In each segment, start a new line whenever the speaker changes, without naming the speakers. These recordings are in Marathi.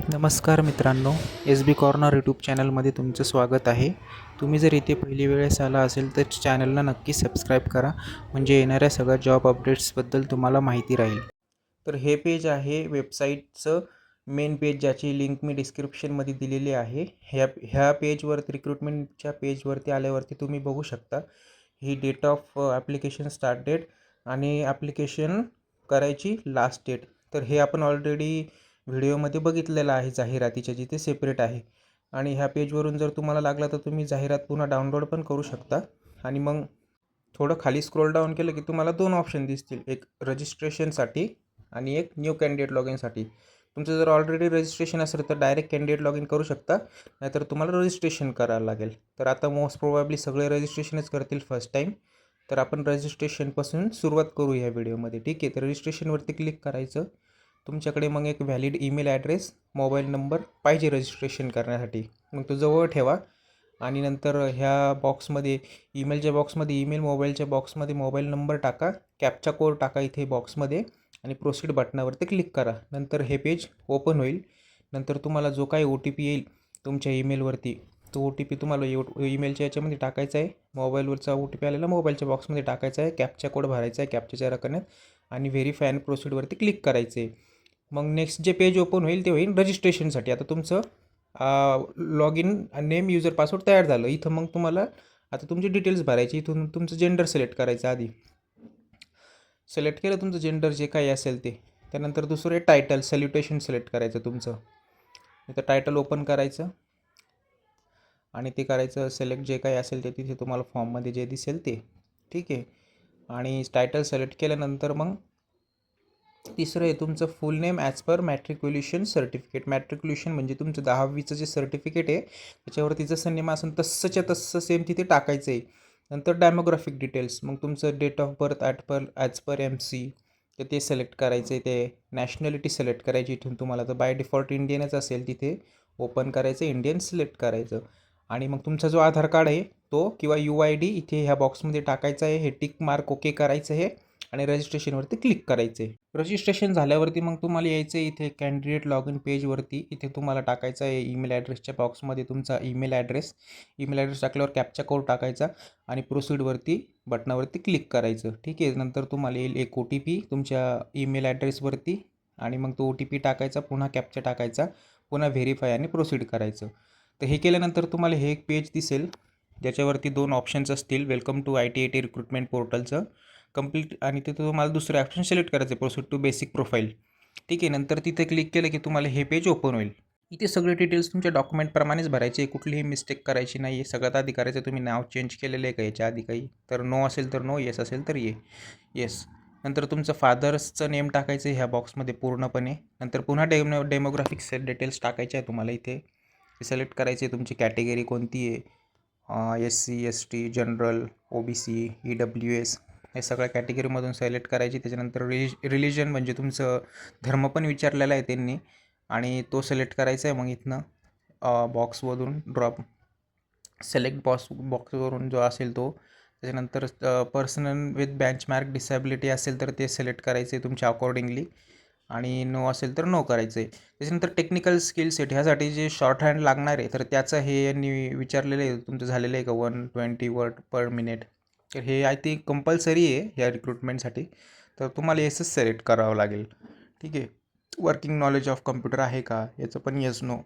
नमस्कार मित्रांनो, एस बी कॉर्नर यूट्यूब चॅनलमध्ये तुमचं स्वागत आहे. तुम्ही जर इथे पहिली वेळेस आला असेल तर चॅनलला नक्की सबस्क्राईब करा, म्हणजे येणाऱ्या सगळ्या जॉब अपडेट्सबद्दल तुम्हाला माहिती राहील. तर हे पेज आहे वेबसाईटचं मेन पेज, ज्याची लिंक मी डिस्क्रिप्शनमध्ये दिलेली आहे. ह्या पेजवरती, रिक्रुटमेंटच्या पेजवरती आल्यावरती तुम्ही बघू शकता ही date of application start date आणि ॲप्लिकेशन करायची लास्ट डेट. तर हे आपण ऑलरेडी व्हिडिओमध्ये बघितलेलं आहे जाहिरातीच्या, जिथे सेपरेट आहे. आणि ह्या पेजवरून जर तुम्हाला लागला तर तुम्ही जाहिरात पुन्हा डाउनलोड पण करू शकता. आणि मग थोडं खाली स्क्रोल डाऊन केलं की तुम्हाला दोन ऑप्शन दिसतील, एक रजिस्ट्रेशनसाठी आणि एक न्यू कॅन्डिडेट लॉग इनसाठी. तुमचं जर ऑलरेडी रजिस्ट्रेशन असेल तर डायरेक्ट कॅन्डिडेट लॉग इन करू शकता, नाहीतर तुम्हाला रजिस्ट्रेशन करायला लागेल. तर आता मोस्ट प्रोबॅबली सगळे रजिस्ट्रेशनच करतील फर्स्ट टाईम. तर आपण रजिस्ट्रेशनपासून सुरुवात करू ह्या व्हिडिओमध्ये. ठीक आहे, तर रजिस्ट्रेशनवरती क्लिक करायचं. तुमच्याकडे मग एक valid email address, mobile number पाहिजे रजिस्ट्रेशन करण्यासाठी. मग तो जवळ ठेवा आणि नंतर ह्या बॉक्समध्ये, ईमेलच्या बॉक्समध्ये ईमेल, मोबाईलच्या बॉक्समध्ये मोबाईल नंबर टाका, कॅप्चा कोड टाका इथे बॉक्समध्ये आणि प्रोसीड बटनावरती क्लिक करा. नंतर हे पेज ओपन होईल. नंतर तुम्हाला जो काही OTP येईल तुमच्या ईमेलवरती, तो OTP तुम्हाला ईमेलच्या याच्यामध्ये टाकायचा आहे. मोबाईलवरचा OTP आलेला मोबाईलच्या बॉक्समध्ये टाकायचा आहे, कॅप्चा कोड भरायचा आहे कॅप्चाच्या रकान्यात आणि व्हेरीफाय आणि प्रोसीडवरती क्लिक करायचे. मग नेक्स्ट जे पेज ओपन होईल ते होईल रजिस्ट्रेशनसाठी. आता तुमचं log in name, user, password तयार झालं. इथं मग तुम्हाला आता तुमची डिटेल्स भरायची. इथून तुमचं जेंडर सिलेक्ट करायचं. आधी सिलेक्ट केलं तुमचं जेंडर जे काही असेल ते. त्यानंतर दुसरं टायटल, सॅल्युटेशन सिलेक्ट करायचं तुमचं. इथं टायटल ओपन करायचं आणि ते करायचं सिलेक्ट, जे काही असेल ते तिथे तुम्हाला फॉर्ममध्ये जे दिसेल ते. ठीक आहे, आणि टायटल सिलेक्ट केल्यानंतर मग तिसरं आहे तुमचं फुल name as per matriculation certificate. Matriculation म्हणजे तुमचं 10वीचं जे सर्टिफिकेट आहे त्याच्यावरती जसं नेम असेल तसंच्या तसं सेम तिथे टाकायचं आहे. नंतर डेमोग्राफिक डिटेल्स, मग तुमचं date of birth as per MC तर ते सिलेक्ट करायचं आहे. ते नॅशनॅलिटी सिलेक्ट करायची इथून तुम्हाला. तर बाय डिफॉल्ट इंडियनच असेल, तिथे ओपन करायचं, इंडियन सिलेक्ट करायचं. आणि मग तुमचा जो आधार कार्ड आहे तो किंवा UID इथे ह्या बॉक्समध्ये टाकायचं आहे. हे टिक मार्क ओके करायचं आहे आणि रजिस्ट्रेशनवरती क्लिक करायचं आहे. रजिस्ट्रेशन झाल्यावरती मग तुम्हाला यायचं आहे इथे कॅन्डिडेट लॉग इन पेजवरती. इथे तुम्हाला टाकायचं आहे ईमेल ॲड्रेसच्या बॉक्समध्ये तुमचा ईमेल ॲड्रेस. ईमेल ॲड्रेस टाकल्यावर कॅप्चा कोड टाकायचा आणि प्रोसीडवरती बटनावरती क्लिक करायचं. ठीक आहे, नंतर तुम्हाला येईल एक OTP तुमच्या ईमेल ॲड्रेसवरती आणि मग तो OTP टाकायचा, पुन्हा कॅप्चा टाकायचा, पुन्हा व्हेरीफाय आणि प्रोसीड करायचं. तर हे केल्यानंतर तुम्हाला हे एक पेज दिसेल, ज्याच्यावरती दोन ऑप्शन्स असतील, वेलकम टू ITIT रिक्रुटमेंट पोर्टलचं कंप्लीट, आणि तिथं तुम्हाला दुसरं ऑप्शन सिलेक्ट करायचं आहे, प्रोसीड टू बेसिक प्रोफाईल. ठीक आहे, नंतर तिथे क्लिक केलं की तुम्हाला हे पेज ओपन होईल. इथे सगळे डिटेल्स तुमच्या डॉक्युमेंटप्रमाणेच भरायचे, कुठलीही मिस्टेक करायची नाही आहे. सगळ्यात आधी करायचं तुम्ही नाव चेंज केलेलं आहे का याच्या आधी काही, तर नो असेल तर नो, येस असेल तर येस. नंतर तुमचं फादर्सचं नेम टाकायचं ह्या बॉक्समध्ये पूर्णपणे. नंतर पुन्हा डेमोग्राफिक डिटेल्स टाकायचे आहे तुम्हाला इथे. सिलेक्ट करायची आहे तुमची कॅटेगरी कोणती आहे, SC ST general OBC EWS, हे सगळ्या कॅटेगरीमधून सिलेक्ट करायची. त्याच्यानंतर रिलिजन म्हणजे तुमचं धर्म पण विचारलेला आहे त्यांनी, आणि तो सिलेक्ट करायचा आहे. मग इथनं बॉक्समधून सिलेक्ट बॉक्सवरून जो असेल तो. त्याच्यानंतर पर्सनल विथ बेंचमार्क डिसेबिलिटी असेल तर ते सिलेक्ट करायचे आहे तुमच्या अकॉर्डिंगली, आणि नो असेल तर नो करायचं आहे. त्याच्यानंतर टेक्निकल स्किल सेट, ह्यासाठी जे शॉर्ट हँड लागणार आहे तर त्याचं हे यांनी विचारलेलं आहे, तुमचं झालेलं आहे का 120 वर्ड पर मिनिट. तर हे आय थिंक कंपल्सरी आहे या रिक्रुटमेंटसाठी, तर तुम्हाला येसच सिलेक्ट करावं लागेल. ठीक आहे, वर्किंग नॉलेज ऑफ कम्प्युटर आहे का, याचं पण येस नो,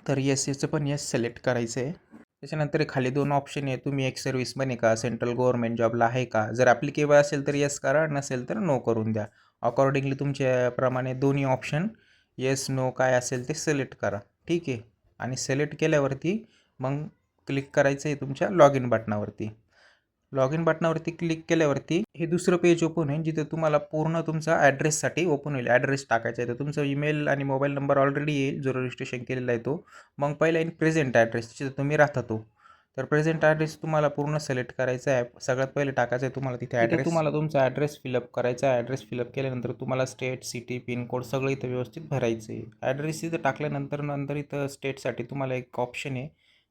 तर याचं पण येस सिलेक्ट करायचं आहे. त्याच्यानंतर खाली दोन ऑप्शन आहे, तुम्ही एक सर्व्हिसमॅन आहे का, सेंट्रल गव्हर्नमेंट जॉबला आहे का. जर ॲप्लिकेबल असेल तर येस करा, नसेल तर नो करून द्या. अकॉर्डिंगली तुमच्याप्रमाणे दोन्ही ऑप्शन येस नो काय असेल ते सिलेक्ट करा. ठीक आहे, आणि सिलेक्ट केल्यावरती मग क्लिक करायचं आहे तुमच्या लॉग इन बटनावरती. लॉग इन बटनावरती क्लिक केल्यावरती हे दुसरं पेज ओपन होईल, जिथे तुम्हाला पूर्ण तुमचा ॲड्रेससाठी ओपन होईल. ॲड्रेस टाकायचा आहे, तर तुमचा ईमेल आणि मोबाईल नंबर ऑलरेडी येईल जो रजिस्ट्रेशन केलेला आहे तो. मग पहिला इन प्रेझेंट ॲड्रेस, जिथे तुम्ही राहता तो. तर प्रेझेंट ॲड्रेस तुम्हाला पूर्ण सिलेक्ट करायचा आहे. सगळ्यात पहिले टाकायचं आहे तुम्हाला तिथे ॲड्रेस. तुम्हाला तुमचा ॲड्रेस फिलअप करायचा आहे. ॲड्रेस फिलअप केल्यानंतर तुम्हाला स्टेट, सिटी, पिनकोड सगळं इथं व्यवस्थित भरायचं आहे. ॲड्रेस इथं टाकल्यानंतर इथं स्टेटसाठी तुम्हाला एक ऑप्शन आहे,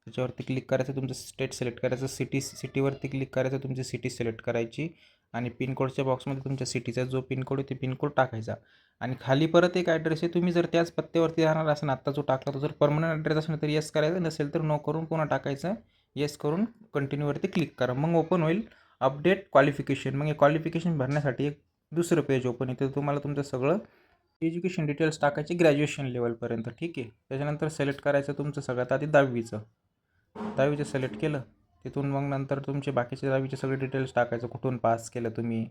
त्याच्यावरती क्लिक करायचं, तुमचं स्टेट सिलेक्ट करायचं. सिटीवरती क्लिक करायचं, तुमची सिटी सिलेक्ट करायची आणि पिनकोडच्या बॉक्समध्ये तुमच्या सिटीचा जो पिनकोड आहे ते पिनकोड टाकायचा. आणि खाली परत एक ॲड्रेस आहे. तुम्ही जर त्याच पत्त्यावरती राहणार असाल आत्ता जो टाकला तो जर परमनंट ॲड्रेस असेल तर येस करायचं, नसेल तर नो करून पुन्हा टाकायचं. येस करून कंटिन्यूवरती क्लिक करा. मग ओपन होईल अपडेट क्वालिफिकेशन. मग हे क्वालिफिकेशन भरण्यासाठी एक दुसरं पेज ओपन येतं. तुम्हाला तुमचं सगळं एज्युकेशन डिटेल्स टाकायचे ग्रॅज्युएशन लेवलपर्यंत. ठीक आहे. त्याच्यानंतर सिलेक्ट करायचं तुमचं सगळ्यात आधी 10वीचं सिलेक्ट केलं. तिथून मग नंतर तुमचे बाकीचे 10वीचे सगळे डिटेल्स टाकायचं, कुठून पास केलं तुम्ही.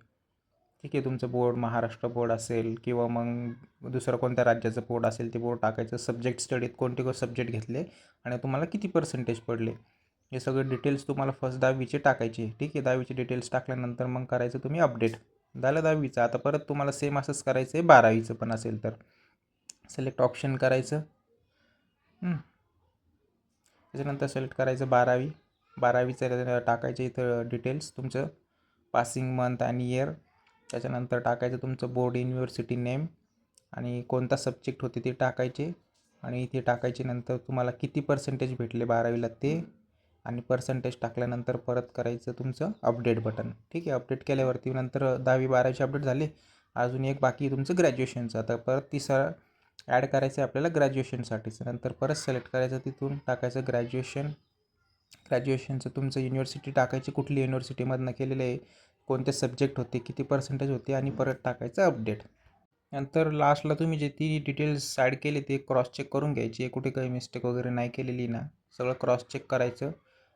ठीक आहे. तुमचं बोर्ड महाराष्ट्र बोर्ड असेल किंवा मग दुसरं कोणत्या राज्याचं बोर्ड असेल ते बोर्ड टाकायचं. सब्जेक्ट स्टडीत कोणते सब्जेक्ट घेतले आणि तुम्हाला किती पर्सेंटेज पडले हे सगळे डिटेल्स तुम्हाला फर्स्ट 10वीचे टाकायचे. ठीक आहे. 10वीचे डिटेल्स टाकल्यानंतर मग करायचं तुम्ही अपडेट. झालं 10वीचं. आता परत तुम्हाला सेम असंच करायचं आहे 12वीचं पण असेल तर. सिलेक्ट ऑप्शन करायचं. त्याच्यानंतर सिलेक्ट करायचं 12वीचं टाकायचं इथं डिटेल्स तुमचं पासिंग मंथ आणि इयर. त्याच्यानंतर टाकायचं तुमचं बोर्ड युनिव्हर्सिटी नेम आणि कोणता सब्जेक्ट होते ते टाकायचे. आणि इथे टाकायचे नंतर तुम्हाला किती पर्सेंटेज भेटले 12वीला ते. आणि पर्सेंटेज टाकल्यानंतर परत करायचं तुमचं अपडेट बटन. ठीक आहे. अपडेट केल्यावरती नंतर 10वी 12वीचे अपडेट झाले. अजून एक बाकी तुमचं ग्रॅज्युएशनचं. आता परत तिसरं ॲड करायचं आहे आपल्याला ग्रॅज्युएशनसाठीचं. नंतर परत सिलेक्ट करायचं, तिथून टाकायचं ग्रॅज्युएशनचं तुमचं युनिव्हर्सिटी टाकायची, कुठली युनिव्हर्सिटीमधनं केलेलं आहे, कोणते सब्जेक्ट होते, किती पर्सेंटेज होते आणि परत टाकायचं अपडेट. नंतर लास्टला तुम्ही जे ती डिटेल्स ॲड केले ते क्रॉस चेक करून घ्यायचे. कुठे काही मिस्टेक वगैरे नाही केलेली ना, सगळं क्रॉस चेक करायचं.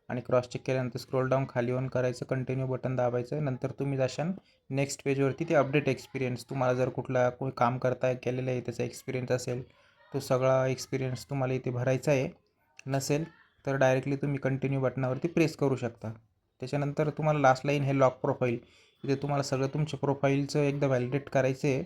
आणि क्रॉस चेक केल्यानंतर स्क्रोल डाऊन खाली ऑन करायचं, कंटिन्यू बटन दाबायचं. नंतर तुम्ही जाशाल नेक्स्ट पेजवरती. ते अपडेट एक्सपिरियन्स तुम्हाला जर कुठला कोणी काम करता केलेलं आहे त्याचा एक्सपिरियन्स असेल तो सगळा एक्सपिरियन्स तुम्हाला इथे भरायचा आहे. नसेल तर डायरेक्टली तुम्ही कंटिन्यू बटनावरती प्रेस करू शकता. त्याच्यानंतर तुम्हाला लास्ट लाईन हे लॉक प्रोफाईल. इथे तुम्हाला सगळं तुमच्या प्रोफाईलचं एकदा व्हॅलिडेट करायचं आहे,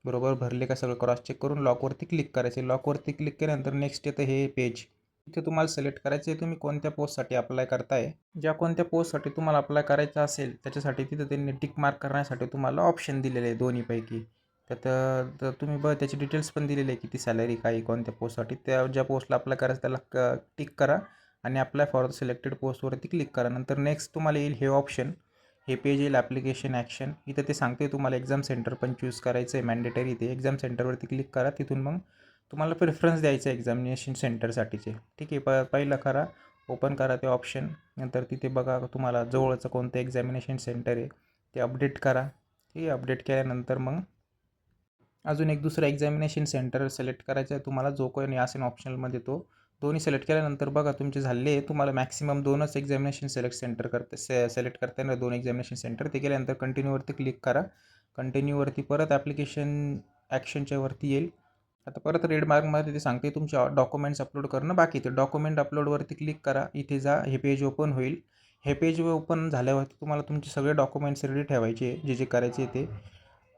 बरोबर भरले का सगळं क्रॉस चेक करून लॉकवरती क्लिक करायचे. लॉकवरती क्लिक केल्यानंतर नेक्स्ट येतं हे पेज. इथे तुम्हाला सिलेक्ट करायचं आहे तुम्ही कोणत्या पोस्टसाठी अप्लाय करताय. ज्या कोणत्या पोस्टसाठी तुम्हाला अप्लाय करायचं असेल त्याच्यासाठी तिथं त्यांनी टिक मार्क करण्यासाठी तुम्हाला ऑप्शन दिलेले आहे दोन्हीपैकी. तर तुम्ही त्याचे डिटेल्स पण दिलेले आहे, किती सॅलरी काय कोणत्या पोस्टसाठी. त्या ज्या पोस्टला अप्लाय करायचं त्याला टिक करा आणि अप्लाय फॉर द सिलेक्टेड पोस्टवरती क्लिक करा. नंतर नेक्स्ट तुम्हाला येईल हे ऑप्शन, हे पेज येईल ॲप्लिकेशन ॲक्शन. इथं ते सांगते तुम्हाला एक्झाम सेंटर पण चूज करायचं आहे मॅन्डेटरी. ते एक्झाम सेंटरवरती क्लिक करा. तिथून मग तुम्हाला प्रेफरन्स द्यायचं आहे एक्झामिनेशन सेंटरसाठीचे. ठीक आहे. पहिलं करा, ओपन करा ते ऑप्शन. नंतर तिथे बघा तुम्हाला जवळचं कोणतं एक्झामिनेशन सेंटर आहे ते अपडेट करा. ठीक आहे. अपडेट केल्यानंतर मग अजून एक दुसरं एक्झामिनेशन सेंटर सिलेक्ट करायचं आहे तुम्हाला, जो कोणी असेल ऑप्शनलमध्ये तो. दोन्ही सिलेक्ट केल्यानंतर बघा तुमचे झाले. तुम्हाला मॅक्सिमम 2च एक्झामिनेशन सिलेक्ट करता येणार, 2 एक्झामिनेशन सेंटर. ते केल्यानंतर कंटिन्यूवरती क्लिक करा. कंटिन्यूवरती परत ॲप्लिकेशन ॲक्शनच्या वरती येईल. आता परत रेड मार्कमध्ये ते सांगते तुमचे डॉक्युमेंट्स अपलोड करणं बाकी. ते डॉक्युमेंट अपलोडवरती क्लिक करा. इथे जा, हे पेज ओपन होईल. हे पेज ओपन झाल्यावरती तुम्हाला तुमचे सगळे डॉक्युमेंट्स रेडी ठेवायचे, जे जे करायचे ते.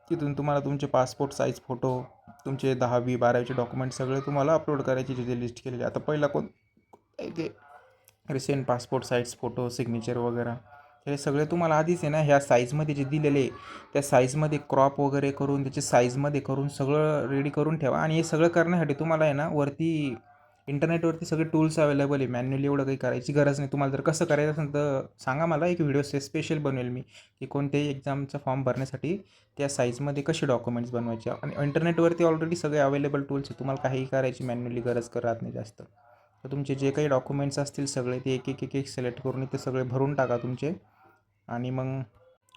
तिथून तुम्हाला तुमचे पासपोर्ट साईज फोटो, तुमचे 10वी 12वीचे डॉक्युमेंट सगळे तुम्हाला अपलोड करायचे, जे जे लिस्ट केलेले. आता पहिला ते recent passport size photo signature वगैरे हे सगळे तुम्हाला आधीच आहे ना ह्या साईजमध्ये जे दिलेले आहे त्या साईजमध्ये क्रॉप वगैरे करून त्याचे साईजमध्ये करून सगळं रेडी करून ठेवा. आणि हे सगळं करण्यासाठी तुम्हाला आहे ना वरती इंटरनेटवरती सगळे टूल्स अवेलेबल आहे. मॅन्युअली एवढं काही करायची गरज नाही. तुम्हाला जर कसं करायचं असेल तर सांगा मला, एक व्हिडिओ स्पेशल बनवेल मी की कोणत्याही एक्झामचा फॉर्म भरण्यासाठी त्या साईजमध्ये कसे डॉक्युमेंट्स बनवायचे. आणि इंटरनेटवरती ऑलरेडी सगळे अवेलेबल टूल्स आहे, तुम्हाला काही करायची मॅन्युअली गरज राहत नाही जास्त. तर तुमचे जे काही डॉक्युमेंट्स असतील सगळे ते एक सिलेक्ट करून इथे सगळे भरून टाका तुमचे. आणि मग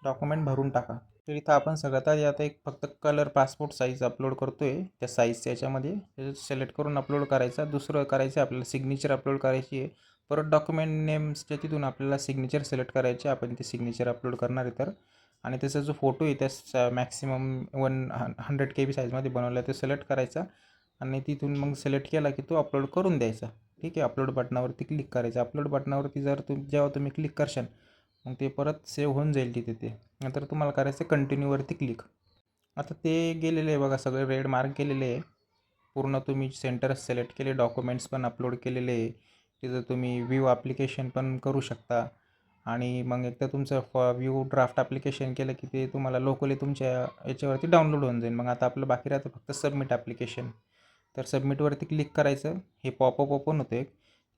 डॉक्युमेंट भरून टाका. तर इथं आपण सगळ्यात आधी आता एक फक्त कलर पासपोर्ट साईज अपलोड करतो आहे. त्या साईजच्या याच्यामध्ये सिलेक्ट करून अपलोड करायचा. दुसरं करायचं आहे आपल्याला सिग्नेचर अपलोड करायची आहे. परत डॉक्युमेंट नेम्सच्या तिथून आपल्याला सिग्नेचर सिलेक्ट करायचे. आपण ते सिग्नेचर अपलोड करणार आहे तर. आणि त्याचा जो फोटो आहे त्या मॅक्सिमम 100 KB साईजमध्ये बनवला आहे तो सिलेक्ट करायचा. आणि तिथून मग सिलेक्ट केला की तो अपलोड करून द्यायचा. ठीक आहे. अपलोड बटनावरती क्लिक करायचं. अपलोड बटनावरती जर जेव्हा तुम्ही क्लिक करशाल मग ते परत सेव्ह होऊन जाईल तिथे. ते नंतर तुम्हाला करायचं कंटिन्यूवरती क्लिक. आता ते गेलेले आहे बघा, सगळे रेड मार्क केलेले आहे. पूर्ण तुम्ही सेंटर सिलेक्ट केले, डॉक्युमेंट्स पण अपलोड केलेले आहे. तिथं तुम्ही व्ह्यू ॲप्लिकेशन पण करू शकता. आणि मग एकदा तुमचं व्ह्यू ड्राफ्ट ॲप्लिकेशन केलं की ते तुम्हाला लोकली तुमच्या याच्यावरती डाउनलोड होऊन जाईल. मग आता आपलं बाकी राहतं फक्त सबमिट ॲप्लिकेशन. तर सबमिटवरती क्लिक करायचं. हे पॉपअप ओपन होते.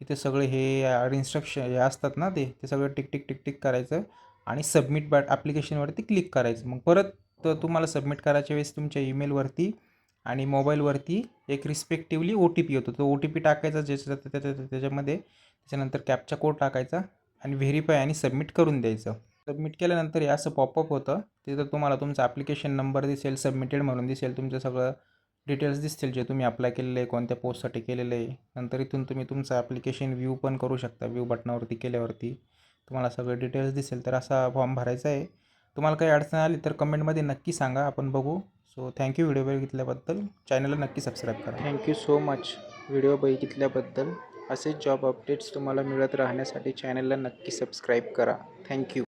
तिथे सगळे हे इन्स्ट्रक्शन हे असतात ना ते सगळं टिक टिक टिक टिक करायचं. आणि सबमिट ॲप्लिकेशनवरती क्लिक करायचं. मग परत तुम्हाला सबमिट करायच्या वेळेस तुमच्या ईमेलवरती आणि मोबाईलवरती एक रिस्पेक्टिवली OTP येतो. तो OTP टाकायचा त्याच्यामध्ये. त्याच्यानंतर कॅप्चा कोड टाकायचा आणि व्हेरीफाय आणि सबमिट करून द्यायचं. सबमिट केल्यानंतर हे असं पॉपअप होतं. तिथं तुम्हाला तुमचा ॲप्लिकेशन नंबर दिसेल, सबमिटेड म्हणून दिसेल, तुमचं सगळं डिटेल्स दिसतील जे तुम्ही अप्लाय केलेलं आहे, कोणत्या पोस्टसाठी केलेलं आहे. नंतर इथून तुम्ही तुमचं ॲप्लिकेशन व्ह्यू पण करू शकता. व्ह्यू बटनावरती केल्यावरती तुम्हाला सगळे डिटेल्स दिसेल. तर असा फॉर्म भरायचा आहे. तुम्हाला काही अडचण आली तर कमेंटमध्ये नक्की सांगा, आपण बघू. सो थँक्यू व्हिडिओ बघितल्याबद्दल. चॅनलला नक्की सबस्क्राईब करा. थँक्यू सो मच व्हिडिओ बघितल्याबद्दल. असेच जॉब अपडेट्स तुम्हाला मिळत राहण्यासाठी चॅनलला नक्की सबस्क्राईब करा. थँक्यू.